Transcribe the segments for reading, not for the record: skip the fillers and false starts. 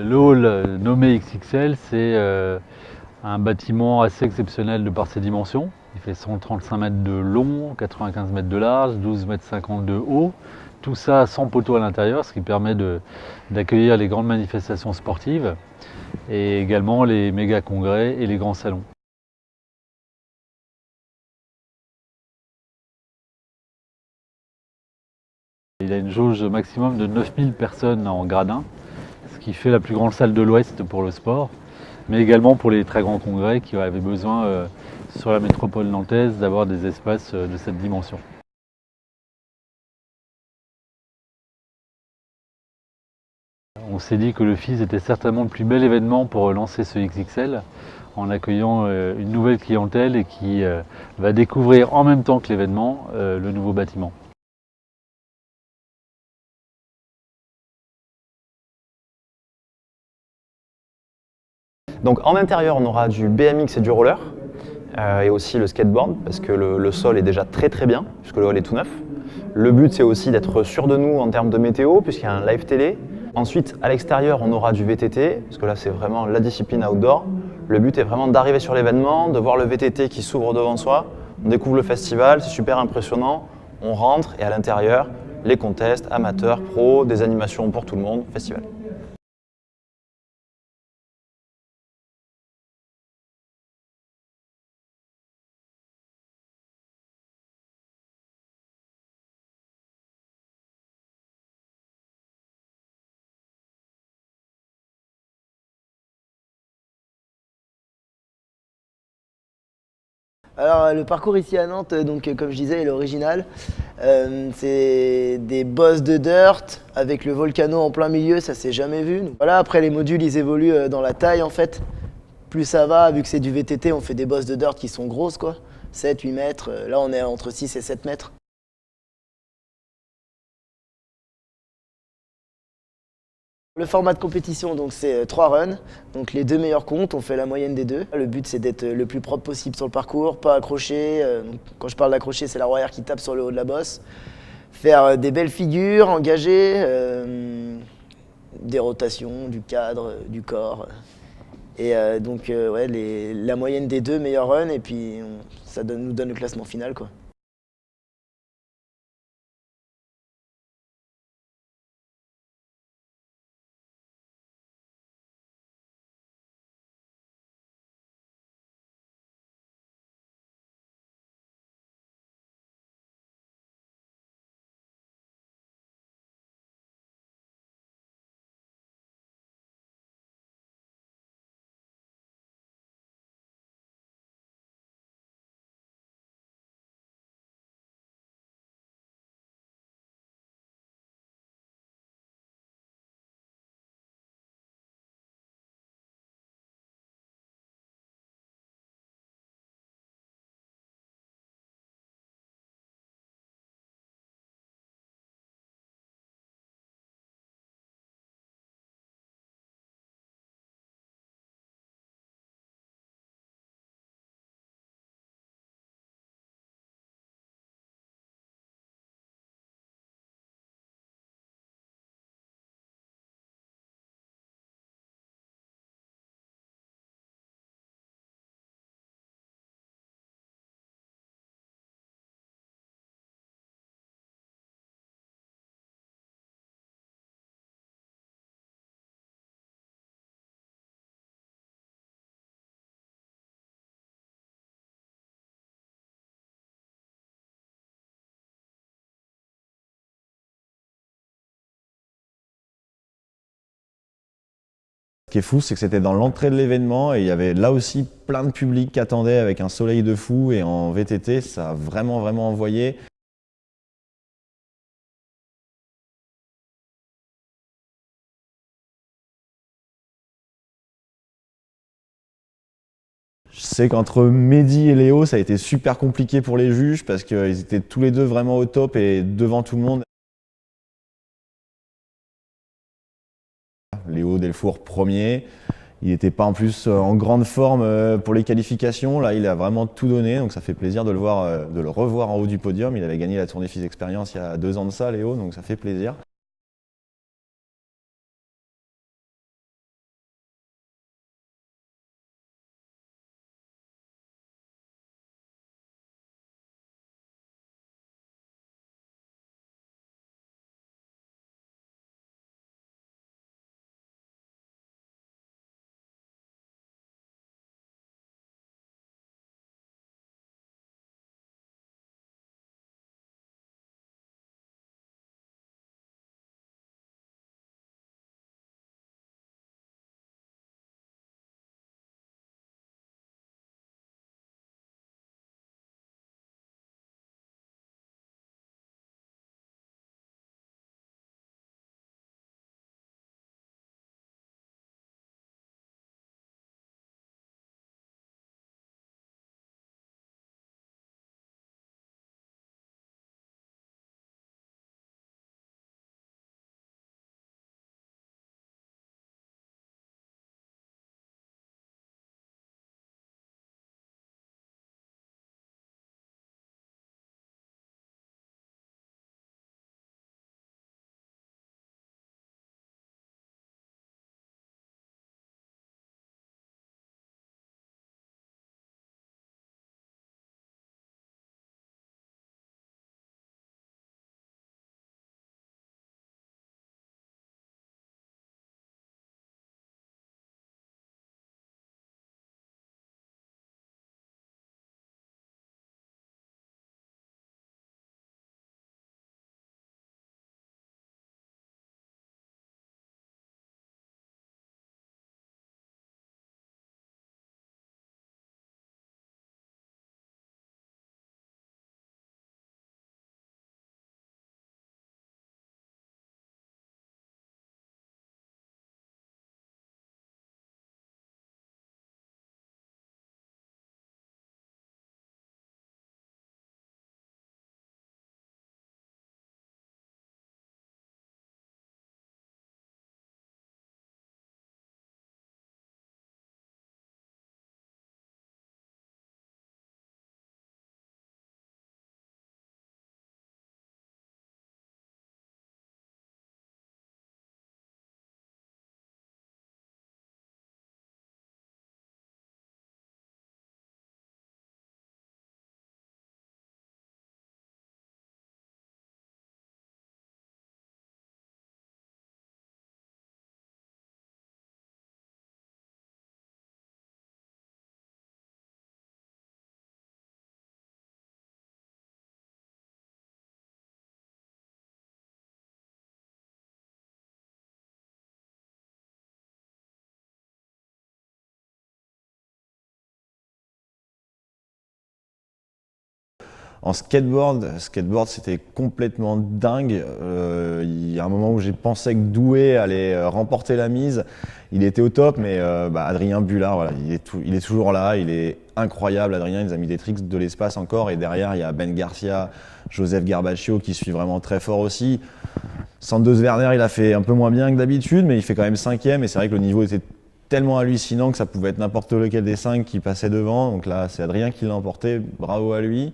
Le hall nommé XXL, c'est un bâtiment assez exceptionnel de par ses dimensions. Il fait 135 mètres de long, 95 mètres de large, 12 mètres 50 de haut. Tout ça sans poteau à l'intérieur, ce qui permet d'accueillir les grandes manifestations sportives et également les méga congrès et les grands salons. Il a une jauge maximum de 9000 personnes en gradin, ce qui fait la plus grande salle de l'Ouest pour le sport, mais également pour les très grands congrès qui avaient besoin sur la métropole nantaise d'avoir des espaces de cette dimension. On s'est dit que le FIS était certainement le plus bel événement pour lancer ce XXL en accueillant une nouvelle clientèle et qui va découvrir en même temps que l'événement le nouveau bâtiment. Donc en intérieur, on aura du BMX et du roller, et aussi le skateboard, parce que le sol est déjà très bien, puisque le hall est tout neuf. Le but, c'est aussi d'être sûr de nous en termes de météo, puisqu'il y a un live télé. Ensuite, à l'extérieur, on aura du VTT, parce que là, c'est vraiment la discipline outdoor. Le but est vraiment d'arriver sur l'événement, de voir le VTT qui s'ouvre devant soi. On découvre le festival, c'est super impressionnant. On rentre et à l'intérieur, les contests, amateurs, pros, des animations pour tout le monde, festival. Alors le parcours ici à Nantes, donc comme je disais, est l'original. C'est des bosses de dirt avec le volcano en plein milieu, ça s'est jamais vu. Donc, voilà, après les modules ils évoluent dans la taille en fait. Plus ça va, vu que c'est du VTT, on fait des bosses de dirt qui sont grosses quoi. 7, 8 mètres, là on est entre 6 et 7 mètres. Le format de compétition, donc c'est 3 runs, donc les 2 meilleurs comptes, on fait la moyenne des deux. Le but c'est d'être le plus propre possible sur le parcours, pas accrocher. Donc, quand je parle d'accrocher, c'est la roue arrière qui tape sur le haut de la bosse. Faire des belles figures, engager, des rotations, du cadre, du corps. Et donc ouais, la moyenne des 2 meilleurs runs et puis ça nous donne le classement final quoi. Ce qui est fou, c'est que c'était dans l'entrée de l'événement et il y avait là aussi plein de public qui attendait avec un soleil de fou et en VTT, ça a vraiment envoyé. Je sais qu'entre Mehdi et Léo, ça a été super compliqué pour les juges parce qu'ils étaient tous les deux vraiment au top et devant tout le monde. Léo Delfour premier, il n'était pas en plus en grande forme pour les qualifications, là il a vraiment tout donné, donc ça fait plaisir de le revoir en haut du podium. Il avait gagné la Tournée FIS Experience il y a 2 ans de ça, Léo, donc ça fait plaisir. En skateboard, c'était complètement dingue. Il y a un moment où j'ai pensé que Doué allait remporter la mise. Il était au top, mais Adrien Bullard, voilà, il est toujours là, il est incroyable. Adrien, il nous a mis des tricks de l'espace encore. Et derrière, il y a Ben Garcia, Joseph Garbaccio qui suit vraiment très fort aussi. Sandoz Werner, il a fait un peu moins bien que d'habitude, mais il fait quand même 5e. Et c'est vrai que le niveau était tellement hallucinant que ça pouvait être n'importe lequel des 5 qui passait devant. Donc là, c'est Adrien qui l'a emporté. Bravo à lui.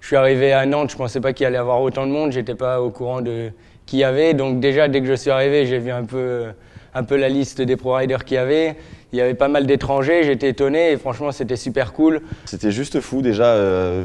Je suis arrivé à Nantes, je ne pensais pas qu'il allait y avoir autant de monde, je n'étais pas au courant de qui y avait. Donc déjà, dès que je suis arrivé, j'ai vu un peu la liste des pro-riders qu'il y avait. Il y avait pas mal d'étrangers, j'étais étonné et franchement, c'était super cool. C'était juste fou déjà,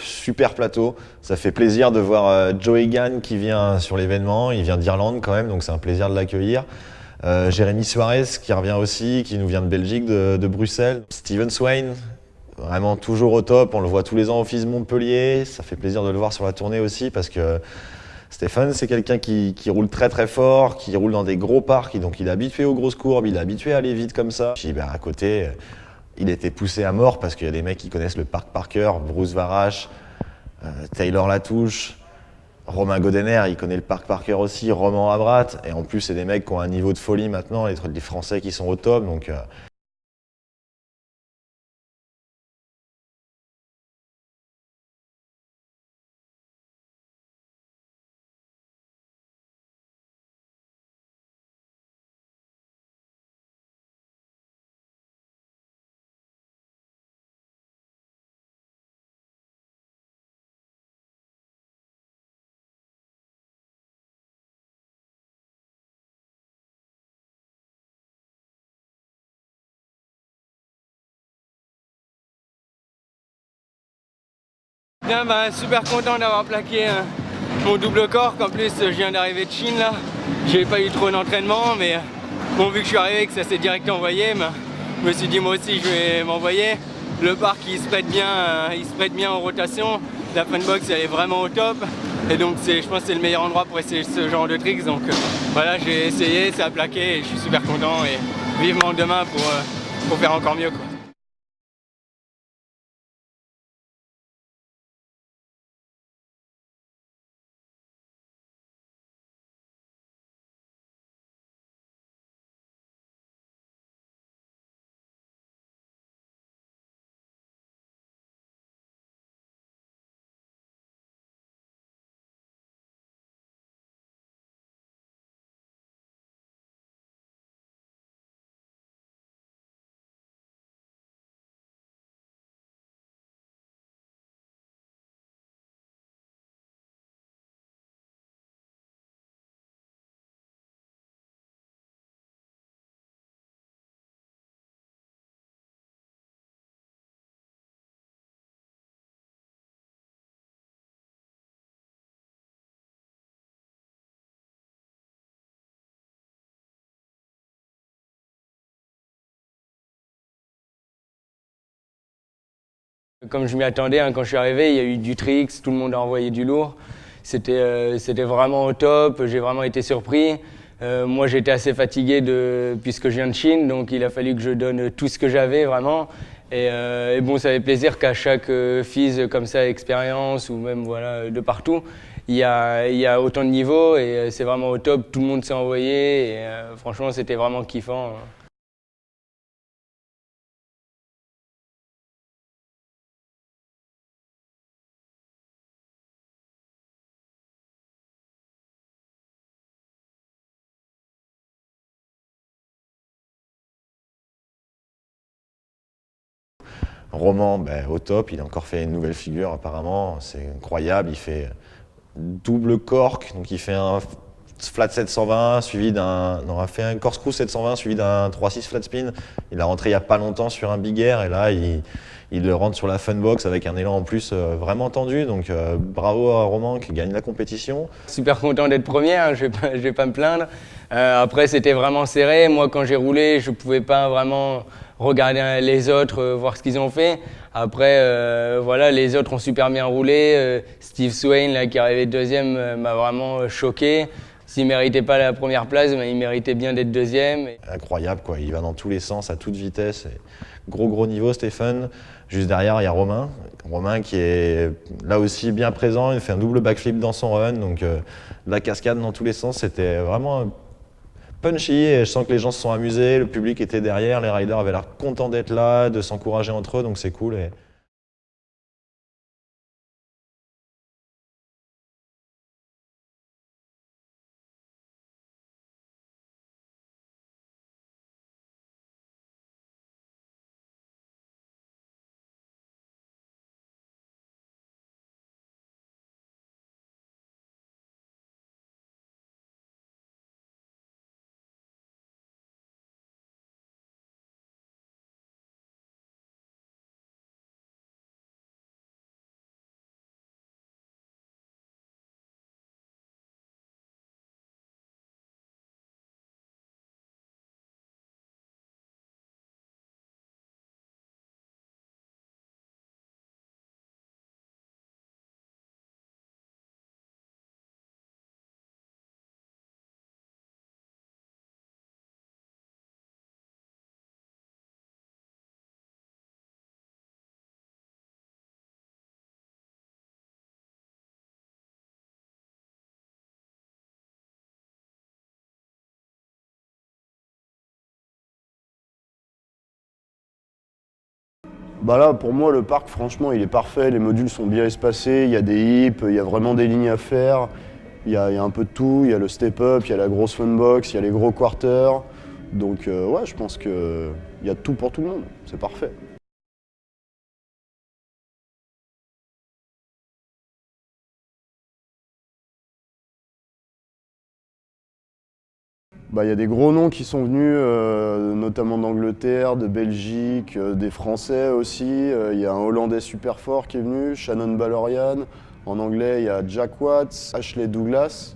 super plateau. Ça fait plaisir de voir Joe Egan qui vient sur l'événement, il vient d'Irlande quand même, donc c'est un plaisir de l'accueillir. Jérémy Suarez qui revient aussi, qui nous vient de Belgique, de Bruxelles. Steven Swain, vraiment toujours au top, on le voit tous les ans au FIS Montpellier, ça fait plaisir de le voir sur la tournée aussi parce que Stéphane c'est quelqu'un qui roule très très fort, qui roule dans des gros parcs, donc il est habitué aux grosses courbes, il est habitué à aller vite comme ça. Puis à côté, il était poussé à mort parce qu'il y a des mecs qui connaissent le parc par cœur, Bruce Varache, Taylor Latouche, Romain Godener, il connaît le parc par cœur aussi, Roman Abrat, et en plus c'est des mecs qui ont un niveau de folie maintenant, les Français qui sont au top, donc Bien, super content d'avoir plaqué mon double corps, qu'en plus je viens d'arriver de Chine là. J'ai pas eu trop d'entraînement, mais bon, vu que je suis arrivé que ça s'est direct envoyé, je me suis dit moi aussi je vais m'envoyer. Le parc il se prête bien en rotation, la funbox elle est vraiment au top. Et donc je pense que c'est le meilleur endroit pour essayer ce genre de tricks. Donc voilà, j'ai essayé, ça a plaqué et je suis super content et vivement demain pour faire encore mieux, quoi. Comme je m'y attendais, quand je suis arrivé, il y a eu du tricks, tout le monde a envoyé du lourd. C'était vraiment au top, j'ai vraiment été surpris. Moi j'étais assez fatigué puisque je viens de Chine, donc il a fallu que je donne tout ce que j'avais vraiment. Et bon, ça fait plaisir qu'à chaque FIS comme ça, expérience ou même voilà, de partout, il y a autant de niveaux et c'est vraiment au top, tout le monde s'est envoyé et franchement c'était vraiment kiffant. Roman, au top, il a encore fait une nouvelle figure apparemment, c'est incroyable, il fait double cork, donc il fait un flat 720 suivi d'un, non, il a fait un corkscrew 720 suivi d'un 3-6 flat spin. Il a rentré il n'y a pas longtemps sur un big air et là il le rentre sur la funbox avec un élan en plus vraiment tendu, donc bravo à Roman qui gagne la compétition. Super content d'être premier, hein, je vais pas me plaindre. Après c'était vraiment serré, moi quand j'ai roulé je pouvais pas vraiment regarder les autres, voir ce qu'ils ont fait. Après voilà, les autres ont super bien roulé. Steve Swain là, qui est arrivé deuxième m'a vraiment choqué. S'il méritait pas la première place, il méritait bien d'être deuxième. Incroyable quoi, il va dans tous les sens à toute vitesse. Et gros niveau Stéphane. Juste derrière il y a Romain. Romain qui est là aussi bien présent, il fait un double backflip dans son run, donc la cascade dans tous les sens, c'était vraiment punchy et je sens que les gens se sont amusés, le public était derrière, les riders avaient l'air contents d'être là, de s'encourager entre eux, donc c'est cool. Bah là, pour moi, le parc, franchement, il est parfait. Les modules sont bien espacés. Il y a des hips, il y a vraiment des lignes à faire. Il y a un peu de tout. Il y a le step-up, il y a la grosse funbox, il y a les gros quarters. Donc, ouais, je pense qu'il y a tout pour tout le monde. C'est parfait. Bah, il y a des gros noms qui sont venus, notamment d'Angleterre, de Belgique, des Français aussi. Il y a un Hollandais super fort qui est venu, Shannon Balorian. En anglais, il y a Jack Watts, Ashley Douglas.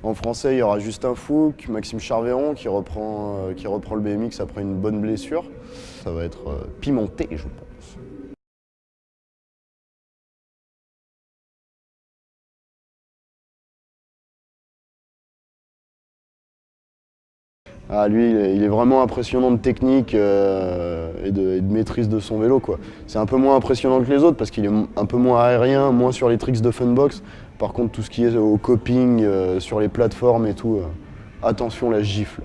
En français, il y aura Justin Fouque, Maxime Charvéron qui reprend le BMX après une bonne blessure. Ça va être pimenté, je pense. Ah, lui, il est vraiment impressionnant de technique et de maîtrise de son vélo, quoi. C'est un peu moins impressionnant que les autres parce qu'il est un peu moins aérien, moins sur les tricks de funbox. Par contre, tout ce qui est au coping, sur les plateformes et tout, attention la gifle.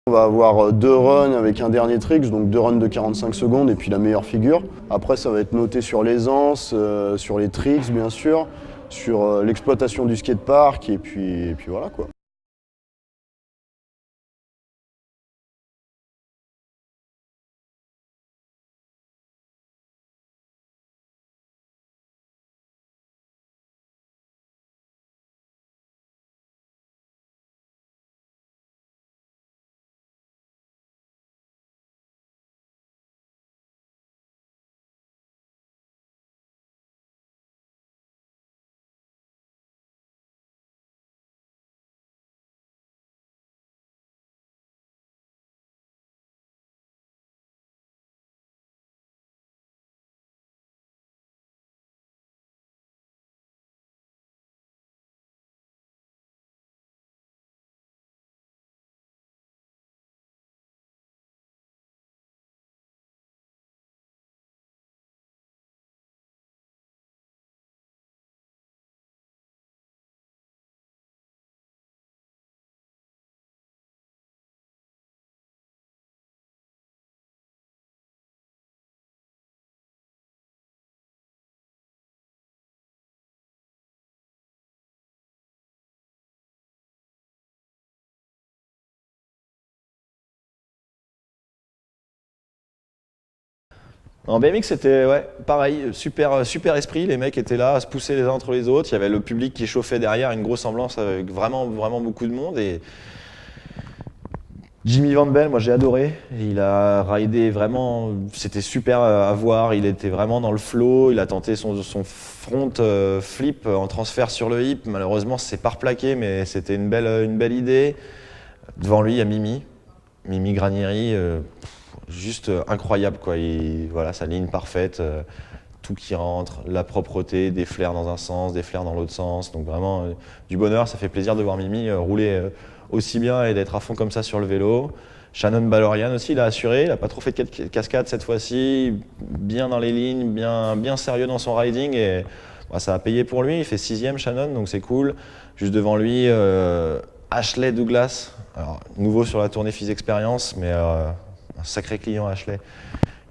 On va avoir 2 runs avec un dernier tricks, donc 2 runs de 45 secondes et puis la meilleure figure. Après, ça va être noté sur l'aisance, sur les tricks bien sûr, sur l'exploitation du skatepark et puis voilà quoi. En BMX, c'était ouais, pareil, super esprit. Les mecs étaient là à se pousser les uns entre les autres. Il y avait le public qui chauffait derrière, une grosse ambiance avec vraiment beaucoup de monde. Et Jimmy Van Bell, moi j'ai adoré. Il a ridé vraiment, c'était super à voir. Il était vraiment dans le flow. Il a tenté son front flip en transfert sur le hip. Malheureusement, c'est pas replaqué, mais c'était une belle idée. Devant lui, il y a Mimi Granieri. Juste incroyable quoi, voilà sa ligne parfaite, tout qui rentre, la propreté, des flares dans un sens, des flares dans l'autre sens, donc vraiment du bonheur, ça fait plaisir de voir Mimi rouler aussi bien et d'être à fond comme ça sur le vélo. Shannon Balorian aussi, il a assuré, il n'a pas trop fait de cascade cette fois-ci, bien dans les lignes, bien sérieux dans son riding et bah, ça a payé pour lui, il fait 6e Shannon, donc c'est cool. Juste devant lui, Ashley Douglas, alors, nouveau sur la tournée Phys Experience, mais un sacré client Ashley.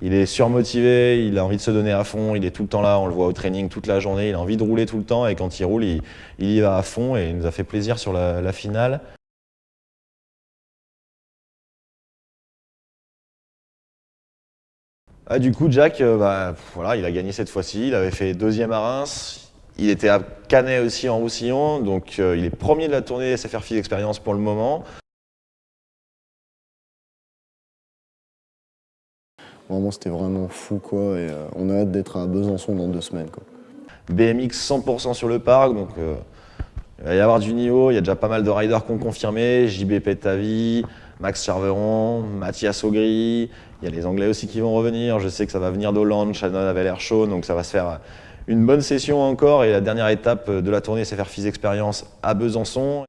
Il est surmotivé, il a envie de se donner à fond, il est tout le temps là, on le voit au training toute la journée, il a envie de rouler tout le temps et quand il roule, il y va à fond et il nous a fait plaisir sur la finale. Ah, du coup, Jack, voilà, il a gagné cette fois-ci, il avait fait 2e à Reims, il était à Canet aussi en Roussillon, donc il est premier de la tournée SFR Phys Experience pour le moment. Vraiment, c'était vraiment fou, quoi, et on a hâte d'être à Besançon dans 2 semaines, quoi. BMX 100% sur le parc, donc il va y avoir du niveau, il y a déjà pas mal de riders qui ont confirmé, JB Petavi, Max Charveron, Mathias Augry, il y a les Anglais aussi qui vont revenir, je sais que ça va venir d'Hollande, Shannon avait l'air chaud, donc ça va se faire une bonne session encore, et la dernière étape de la tournée, c'est faire Phys Experience à Besançon.